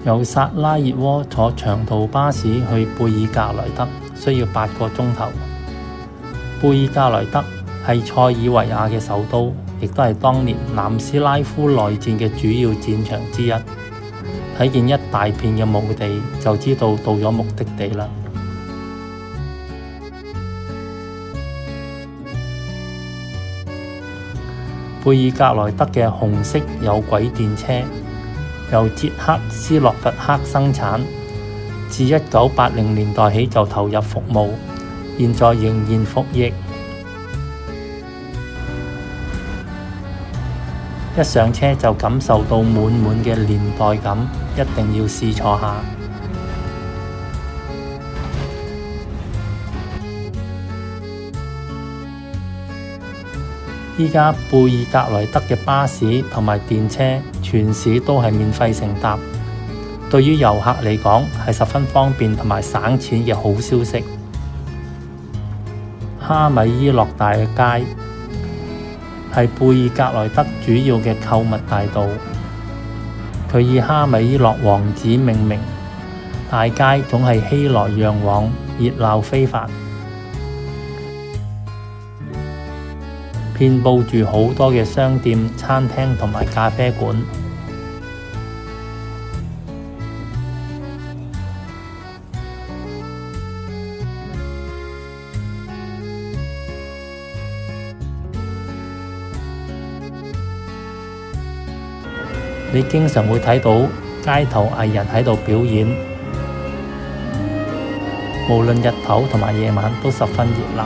由薩拉熱窩坐長途巴士去貝爾格萊德需要8個鐘頭。貝爾格萊德係塞爾維亞嘅首都，亦都係當年南斯拉夫內戰嘅主要戰場之一。睇見一大片嘅墓地，就知道到咗目的地啦。貝爾格萊德嘅紅色有軌電車由捷克斯洛伐克生產，自1980年代起就投入服務，現在仍然服役。一上車就感受到滿滿嘅年代感，一定要試坐下。依家貝爾格萊德嘅巴士同埋電車全市都係免費乘搭，對於遊客嚟講係十分方便同埋省錢嘅好消息。哈米伊洛大嘅街係貝爾格萊德主要嘅購物大道，佢以哈米伊洛王子命名，大街總係熙來攘往，熱鬧非凡，遍佈住好多嘅商店、餐廳同埋咖啡館。你經常會睇到街頭藝人喺度表演，無論日頭同埋夜晚都十分熱鬧。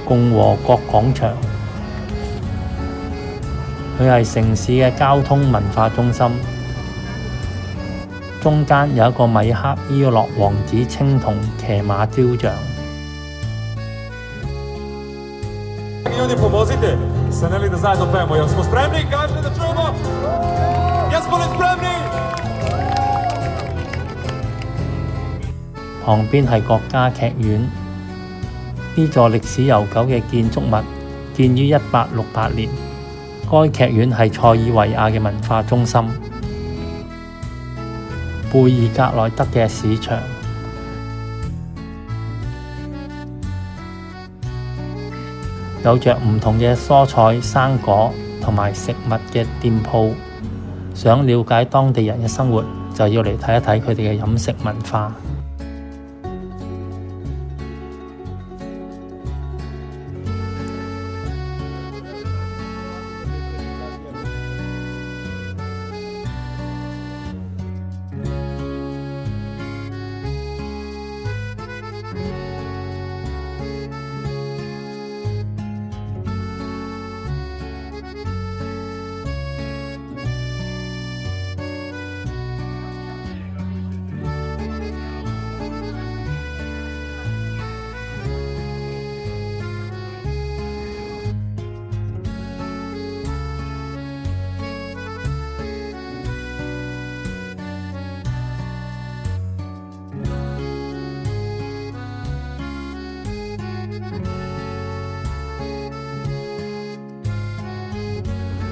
共和國廣場，佢係城市嘅交通文化中心，中間有一個米克伊洛王子青銅騎馬雕像。旁邊係國家劇院，呢座歷史悠久嘅建築物建於1868年。該劇院係塞爾維亞嘅文化中心。貝爾格萊德嘅市場有着唔同嘅蔬菜、生果同埋食物嘅店鋪。想了解當地人嘅生活，就要嚟睇一睇佢哋嘅飲食文化。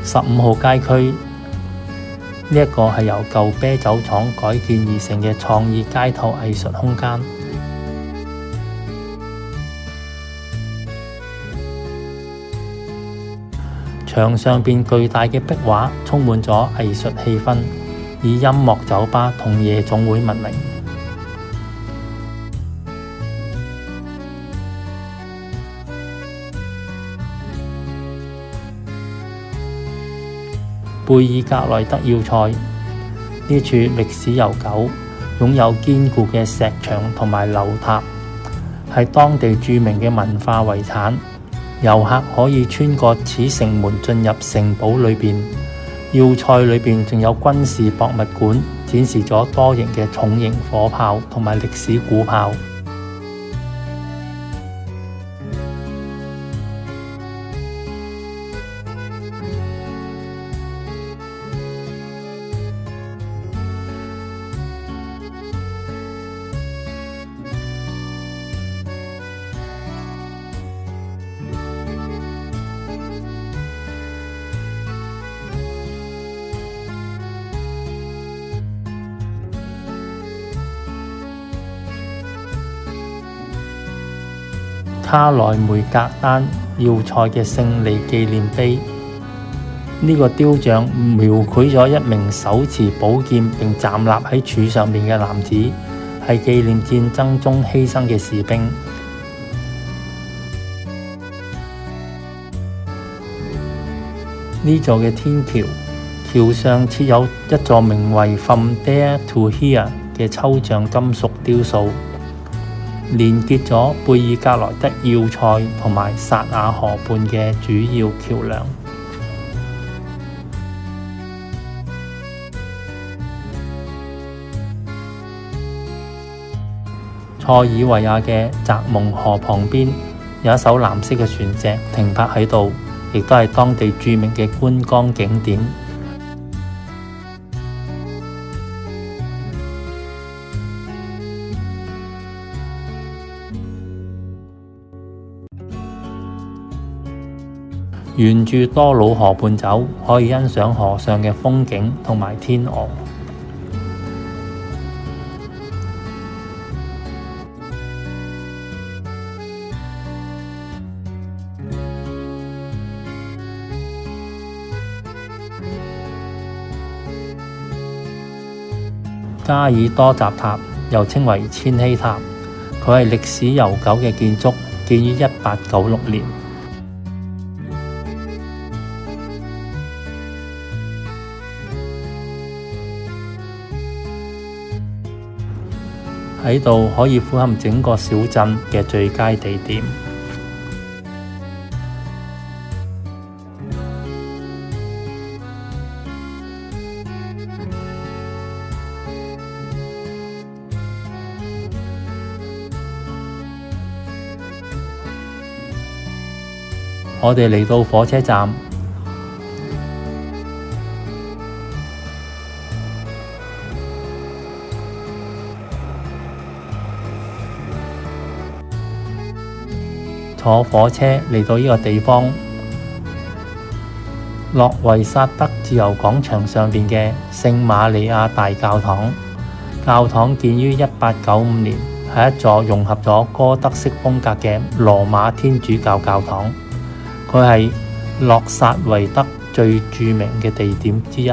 15號街區，呢一個係由舊啤酒廠改建而成嘅創意街頭藝術空間。牆上邊巨大嘅壁畫充滿咗藝術氣氛，以音樂酒吧同夜總會聞名。貝爾格萊德要塞，呢處歷史悠久，擁有堅固嘅石牆同埋樓塔，係當地著名嘅文化遺產。遊客可以穿過此城門進入城堡裏邊，要塞裏邊仲有軍事博物館，展示咗多型嘅重型火炮同埋歷史古炮。卡萊梅格丹要塞嘅勝利紀念碑，呢個雕像描繪咗一名手持寶劍並站立喺柱上面嘅男子，係紀念戰爭中犧牲嘅士兵。呢座嘅天橋，橋上設有一座名為 From There to Here 嘅抽象金屬雕塑，連結咗貝爾格萊德要塞同埋薩亞河畔嘅主要橋樑。塞爾維亞嘅澤蒙河旁邊有一艘藍色嘅船隻停泊喺度，亦都係當地著名嘅觀光景點。沿住多瑙河畔走，可以欣賞河上嘅風景同埋天鵝。加爾多扎塔又稱為千禧塔，佢係歷史悠久嘅建築，建於1896年。喺度可以俯瞰整個小鎮嘅最佳地點。我哋嚟到火車站，坐火車嚟到呢個地方，諾維薩德自由廣場上邊嘅聖瑪利亞大教堂。教堂建於1895年，係一座融合咗哥德式風格嘅羅馬天主教教堂。佢係洛薩維德最著名嘅地點之一。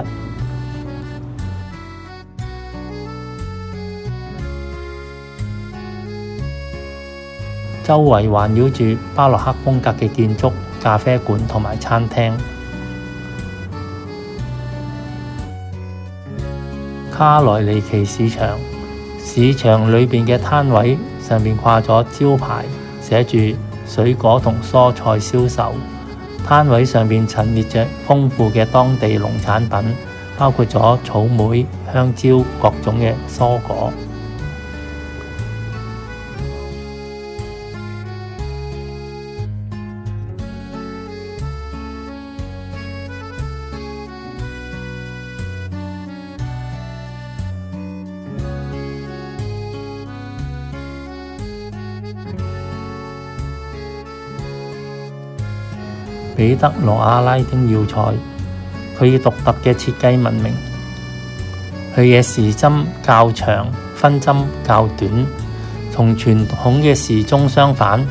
周圍環繞住巴洛克風格嘅建築、咖啡館同埋餐廳。卡萊尼奇市場，市場裏邊嘅攤位上面掛咗招牌，寫住水果同蔬菜銷售。攤位上面陳列着豐富嘅當地農產品，包括咗草莓、香蕉、各種嘅蔬果。彼得羅阿拉丁要塞，佢以獨特嘅設計聞名。佢嘅時針較長，分針較短，同傳統嘅時鐘相反。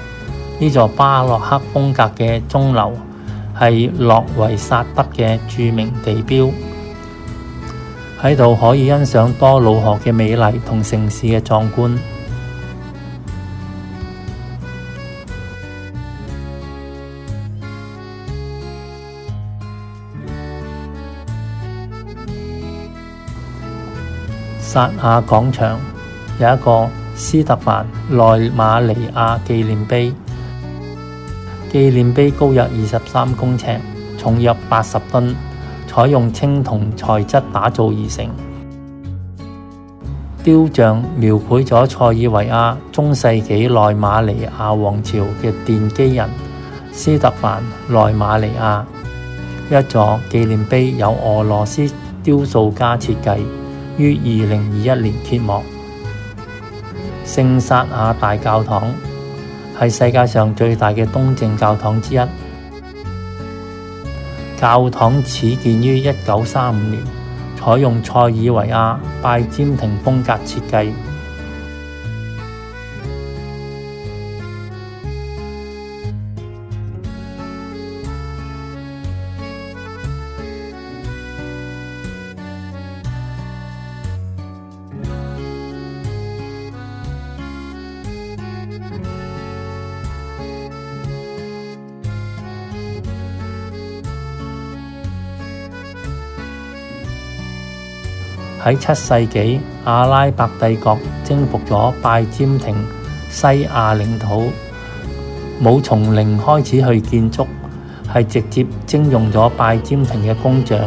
呢座巴洛克風格嘅鐘樓係諾維薩德嘅著名地標。喺度可以欣賞多瑙河嘅美麗同城市嘅壯觀。薩亞廣場有一個斯特凡內馬尼亞紀念碑，紀念碑高約23公尺，重約80噸，採用青銅材質打造而成。雕像描繪咗塞爾維亞中世紀內馬尼亞王朝嘅奠基人斯特凡內馬尼亞。一座紀念碑由俄羅斯雕塑家設計，於2021年揭幕。聖薩亞大教堂係世界上最大嘅東正教堂之一。教堂始建於1935年，採用塞爾維亞拜占庭風格設計。喺7世紀，阿拉伯帝國征服咗拜占庭西亞領土，冇從零開始去建築，係直接徵用咗拜占庭嘅工匠，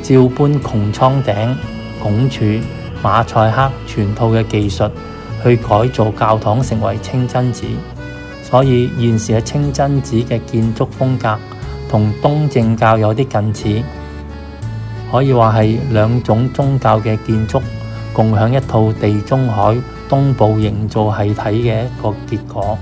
照搬穹蒼頂、拱柱、馬賽克全套嘅技術去改造教堂，成為清真寺。所以現時嘅清真寺嘅建築風格同東正教有啲近似。可以話係兩種宗教嘅建築共享一套地中海東部營造系體嘅一個結果。